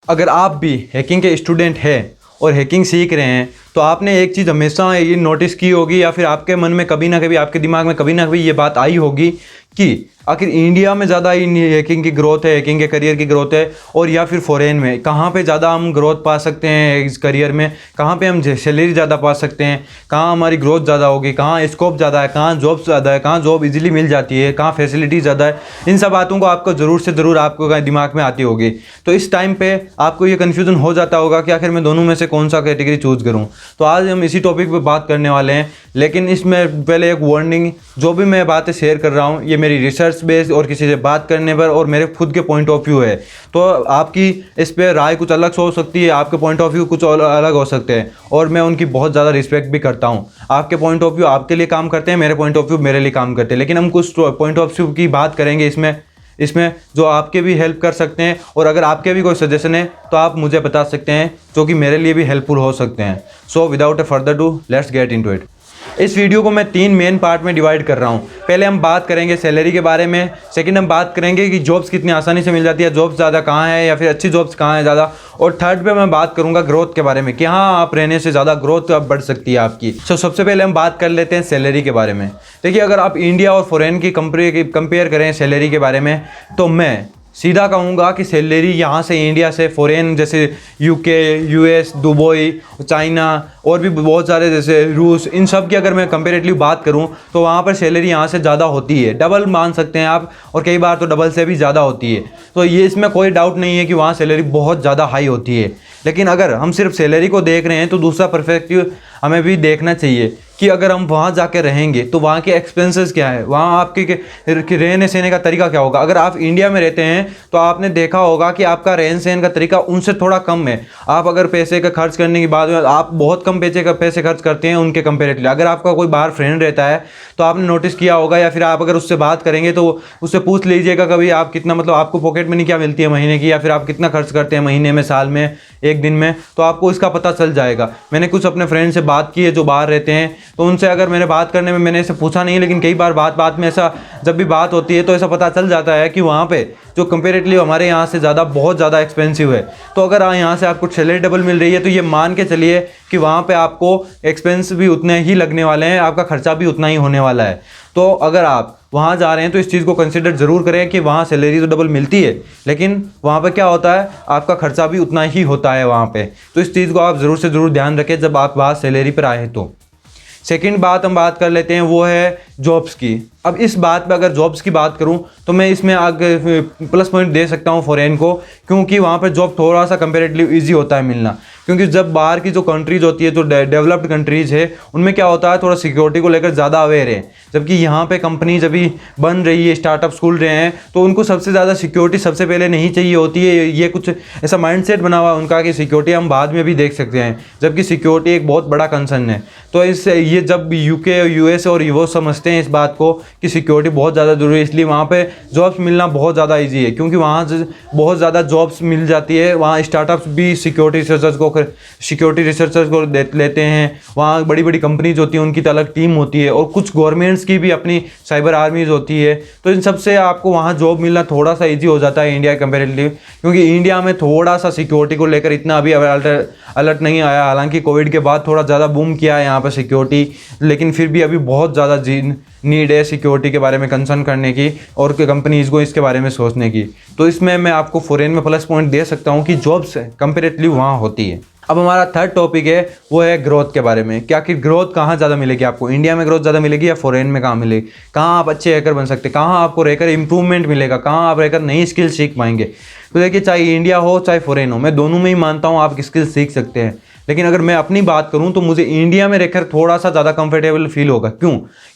अगर आप भी हैकिंग के स्टूडेंट हैं और हैकिंग सीख रहे हैं तो आपने एक चीज़ हमेशा ये नोटिस की होगी या फिर आपके मन में कभी ना कभी, आपके दिमाग में कभी ना कभी ये बात आई होगी कि आखिर इंडिया में ज़्यादा हैकिंग की ग्रोथ है, हैकिंग के करियर की ग्रोथ है, और या फिर फॉरेन में कहाँ पे ज़्यादा हम ग्रोथ पा सकते हैं इस करियर में, कहाँ पे हम सैलरी ज़्यादा पा सकते हैं, कहाँ हमारी ग्रोथ ज़्यादा होगी, कहाँ स्कोप ज़्यादा है, कहाँ जॉब ज़्यादा है, कहाँ जॉब इजीली मिल जाती है, कहाँ फैसिलिटी ज़्यादा है। इन सब बातों को आपको ज़रूर से ज़रूर आपको दिमाग में आती होगी। तो इस टाइम पे आपको ये कन्फ्यूज़न हो जाता होगा कि आखिर मैं दोनों में से कौन सा कैटेगरी चूज़ करूँ। तो आज हम इसी टॉपिक पे बात करने वाले हैं, लेकिन इसमें पहले एक वार्निंग, जो भी मैं बातें शेयर कर रहा हूँ ये मेरी रिसर्च बेस्ड और किसी से बात करने पर और मेरे खुद के पॉइंट ऑफ व्यू है। तो आपकी इस पे राय कुछ अलग हो सकती है, आपके पॉइंट ऑफ व्यू कुछ अलग हो सकते हैं, और मैं उनकी बहुत ज़्यादा रिस्पेक्ट भी करता हूँ। आपके पॉइंट ऑफ व्यू आपके लिए काम करते हैं, मेरे पॉइंट ऑफ व्यू मेरे लिए काम करते हैं, लेकिन हम कुछ पॉइंट ऑफ व्यू की बात करेंगे इसमें जो आपके भी हेल्प कर सकते हैं, और अगर आपके भी कोई सजेशन है तो आप मुझे बता सकते हैं जो कि मेरे लिए भी हेल्पफुल हो सकते हैं। So without A further do let's get into it. इस वीडियो को मैं 3 मेन पार्ट में डिवाइड कर रहा हूँ। पहले हम बात करेंगे सैलरी के बारे में, सेकंड हम बात करेंगे कि जॉब्स कितनी आसानी से मिल जाती है, जॉब्स ज़्यादा कहाँ है या फिर अच्छी जॉब्स कहाँ है ज़्यादा, और थर्ड पे मैं बात करूँगा ग्रोथ के बारे में कि हाँ आप रहने से ज़्यादा ग्रोथ अब बढ़ सकती है आपकी। सबसे पहले हम बात कर लेते हैं सैलरी के बारे में। देखिए, अगर आप इंडिया और फॉरेन की कंपेयर करें सैलरी के बारे में, तो मैं सीधा कहूँगा कि सैलरी यहाँ से इंडिया से फॉरेन जैसे यूके, यूएस, दुबई, चाइना और भी बहुत सारे जैसे रूस, इन सब की अगर मैं कंपेरेटिवली बात करूँ तो वहाँ पर सैलरी यहाँ से ज़्यादा होती है, डबल मान सकते हैं आप, और कई बार तो डबल से भी ज़्यादा होती है। तो ये इसमें कोई डाउट नहीं है कि वहाँ सैलरी बहुत ज़्यादा हाई होती है। लेकिन अगर हम सिर्फ सैलरी को देख रहे हैं तो दूसरा पर्सपेक्टिव हमें भी देखना चाहिए कि अगर हम वहाँ जाके रहेंगे तो वहाँ के एक्सपेंसेस क्या है, वहाँ आपके रहने सहने का तरीका क्या होगा। अगर आप इंडिया में रहते हैं तो आपने देखा होगा कि आपका रहन सहन का तरीका उनसे थोड़ा कम है। आप अगर पैसे का खर्च करने की बात में आप बहुत कम पैसे खर्च करते हैं उनके कंपेरेटिवली। अगर आपका कोई बाहर फ्रेंड रहता है तो आपने नोटिस किया होगा, या फिर आप अगर उससे बात करेंगे तो उससे पूछ लीजिएगा कभी आप कितना, मतलब आपको पॉकेट मनी क्या मिलती है महीने की, या फिर आप कितना खर्च करते हैं महीने में, साल में, एक दिन में, तो आपको इसका पता चल जाएगा। मैंने कुछ अपने फ्रेंड से बात की है जो बाहर रहते हैं, तो उनसे अगर मैंने बात करने में मैंने इसे पूछा नहीं, लेकिन कई बार बात में ऐसा जब भी बात होती है तो ऐसा पता चल जाता है कि वहाँ पे जो कंपेरेटिवली हमारे यहाँ से ज़्यादा बहुत ज़्यादा एक्सपेंसिव है। तो अगर यहाँ से आपको सैलरी डबल मिल रही है तो ये मान के चलिए कि वहाँ पे आपको एक्सपेंस भी उतने ही लगने वाले हैं, आपका खर्चा भी उतना ही होने वाला है। तो अगर आप वहाँ जा रहे हैं तो इस चीज़ को कंसिडर ज़रूर करें कि वहाँ सैलरी तो डबल मिलती है, लेकिन वहाँ पे क्या होता है, आपका खर्चा भी उतना ही होता है वहाँ पे। तो इस चीज़ को आप ज़रूर से ज़रूर ध्यान रखें जब आप वहाँ सैलरी पर आए। तो सेकंड बात हम बात कर लेते हैं वो है जॉब्स की। अब इस बात पे अगर जॉब्स की बात करूं तो मैं इसमें आगे प्लस पॉइंट दे सकता हूं फॉरेन को, क्योंकि वहां पर जॉब थोड़ा सा कंपेरेटिवली इजी होता है मिलना। क्योंकि जब बाहर की जो कंट्रीज होती है, जो डेवलप्ड कंट्रीज है, उनमें क्या होता है थोड़ा सिक्योरिटी को लेकर ज़्यादा अवेयर है, जबकि यहाँ पे कंपनी जब भी बन रही है, स्टार्टअप खुल रहे हैं, तो उनको सबसे ज़्यादा सिक्योरिटी सबसे पहले नहीं चाहिए होती है। ये कुछ ऐसा माइंडसेट बना हुआ है उनका कि सिक्योरिटी हम बाद में भी देख सकते हैं, जबकि सिक्योरिटी एक बहुत बड़ा कंसर्न है। तो ये जब यूके, यूएस और वो समझते हैं इस बात को कि सिक्योरिटी बहुत ज़्यादा ज़रूरी है, इसलिए वहाँ पे जॉब्स मिलना बहुत ज़्यादा इजी है, क्योंकि वहाँ बहुत ज़्यादा जॉब्स मिल जाती है। वहाँ स्टार्टअप्स भी सिक्योरिटी रिसर्चर्स को लेते हैं। वहाँ बड़ी बड़ी कंपनीज होती हैं, उनकी तो अलग टीम होती है, और कुछ गवर्नमेंट्स की भी अपनी साइबर आर्मीज होती है। तो इन सब से आपको वहाँ जॉब मिलना थोड़ा सा ईजी हो जाता है इंडिया कंपेरेटिवली, क्योंकि इंडिया में थोड़ा सा सिक्योरिटी को लेकर इतना अभी अलर्ट नहीं आया। हालांकि कोविड के बाद थोड़ा ज़्यादा बूम किया है यहाँ पर सिक्योरिटी, लेकिन फिर भी अभी बहुत ज़्यादा नीड है सिक्योरिटी के बारे में कंसर्न करने की और कंपनीज़ को इसके बारे में सोचने की। तो इसमें मैं आपको फॉरेन में प्लस पॉइंट दे सकता हूँ कि जॉब्स कंपेरेटिवली वहाँ होती है। अब हमारा थर्ड टॉपिक है वो है ग्रोथ के बारे में। क्या कि ग्रोथ कहाँ ज़्यादा मिलेगी आपको, इंडिया में ग्रोथ ज़्यादा मिलेगी या फॉरेन में कहाँ मिलेगी, कहाँ आप अच्छे हैकर बन सकते हैं, कहाँ आपको रहकर इंप्रूवमेंट मिलेगा, कहाँ आप रहकर नई स्किल सीख पाएंगे। तो देखिए, चाहे इंडिया हो चाहे फॉरेन हो, मैं दोनों में ही मानता हूँ आप स्किल सीख सकते हैं। लेकिन अगर मैं अपनी बात करूं तो मुझे इंडिया में रहकर थोड़ा सा ज़्यादा कंफर्टेबल फील होगा। क्यों?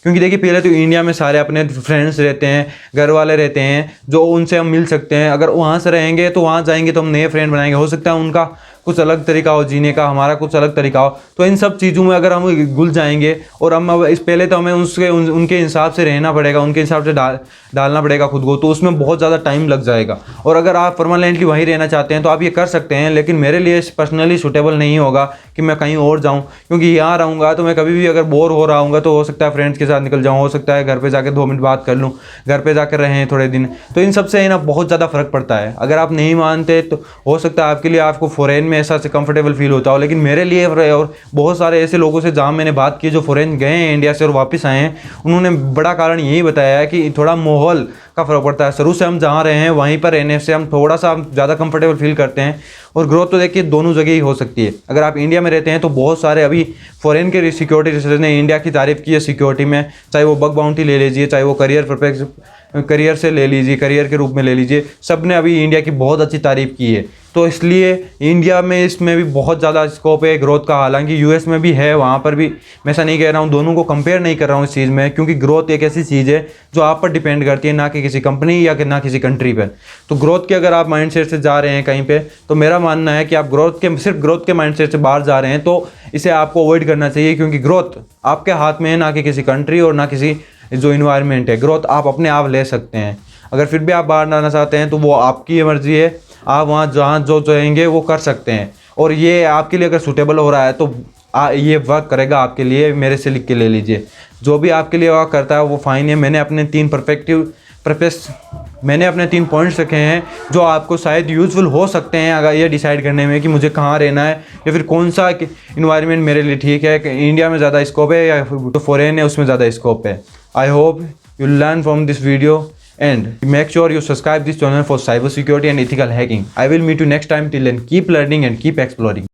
क्योंकि देखिए, पहले तो इंडिया में सारे अपने फ्रेंड्स रहते हैं, घर वाले रहते हैं, जो उनसे हम मिल सकते हैं। अगर वहाँ से रहेंगे तो वहाँ जाएंगे तो हम नए फ्रेंड बनाएंगे, हो सकता है उनका कुछ अलग तरीका हो जीने का, हमारा कुछ अलग तरीका हो। तो इन सब चीज़ों में अगर हम घुल जाएंगे और हम अब इस पहले तो हमें उनके हिसाब से रहना पड़ेगा, उनके हिसाब से डालना पड़ेगा खुद को, तो उसमें बहुत ज़्यादा टाइम लग जाएगा। और अगर आप परमानेंटली वहीं रहना चाहते हैं तो आप ये कर सकते हैं, लेकिन मेरे लिए पर्सनली सूटेबल नहीं होगा, चाहूँगा कि मैं कहीं और जाऊँ, क्योंकि यहाँ रहूँगा तो मैं कभी भी अगर बोर हो रहा हूँगा तो हो सकता है फ्रेंड्स के साथ निकल जाऊँ, हो सकता है घर पे जाकर 2 मिनट बात कर लूँ, घर पे जाकर रहें थोड़े दिन। तो इन सब से ना बहुत ज़्यादा फ़र्क पड़ता है। अगर आप नहीं मानते तो हो सकता है आपके लिए आपको फ़ॉरेन में ऐसा से कंफर्टेबल फील होता हो, लेकिन मेरे लिए और बहुत सारे ऐसे लोगों से जहाँ मैंने बात की जो फ़ॉरेन गए हैं इंडिया से और वापस आए हैं, उन्होंने बड़ा कारण यही बताया है कि थोड़ा माहौल का फ़र्क पड़ता है। शुरू से हम जहाँ रहे हैं वहीं पर रहने से हम थोड़ा सा ज़्यादा कंफर्टेबल फील करते हैं। और ग्रोथ तो देखिए दोनों जगह ही हो सकती है। अगर आप इंडिया में रहते हैं तो बहुत सारे अभी फॉरेन के सिक्योरिटी रिसर्च ने इंडिया की तारीफ़ की है सिक्योरिटी में, चाहे वो बग बाउंटी ले लीजिए, चाहे वो करियर से ले लीजिए, करियर के रूप में ले लीजिए, सब ने अभी इंडिया की बहुत अच्छी तारीफ़ की है। तो इसलिए इंडिया में इसमें भी बहुत ज़्यादा स्कोप है ग्रोथ का। हालांकि यूएस में भी है, वहाँ पर भी मैं ऐसा नहीं कह रहा हूँ, दोनों को कंपेयर नहीं कर रहा हूँ इस चीज़ में, क्योंकि ग्रोथ एक ऐसी चीज़ है जो आप पर डिपेंड करती है, ना कि किसी कंपनी या ना किसी कंट्री पर। तो ग्रोथ के अगर आप माइंडसेट से जा रहे हैं कहीं पे, तो मेरा मानना है कि आप सिर्फ ग्रोथ के माइंडसेट से बाहर जा रहे हैं तो इसे आपको अवॉइड करना चाहिए, क्योंकि ग्रोथ आपके हाथ में है, ना कि किसी कंट्री और ना किसी जो इन्वायरमेंट है। ग्रोथ आप अपने आप ले सकते हैं। अगर फिर भी आप बाहर जाना चाहते हैं तो वो आपकी मर्जी है, आप वहाँ जहाँ जो चाहेंगे वो कर सकते हैं। और ये आपके लिए अगर सूटेबल हो रहा है तो ये वर्क करेगा आपके लिए। मेरे से लिख के ले लीजिए, जो भी आपके लिए वर्क करता है वो फाइन है। मैंने अपने 3 पॉइंट्स रखे हैं जो आपको शायद यूज़फुल हो सकते हैं अगर ये डिसाइड करने में कि मुझे कहाँ रहना है या फिर कौन सा इन्वायरमेंट मेरे लिए ठीक है, कि इंडिया में ज़्यादा स्कोप है या तो फॉरेन है उसमें ज़्यादा स्कोप है। I hope you learn from this video and make sure you subscribe this channel for cyber security and ethical hacking. I will meet you next time. Till then, keep learning and keep exploring.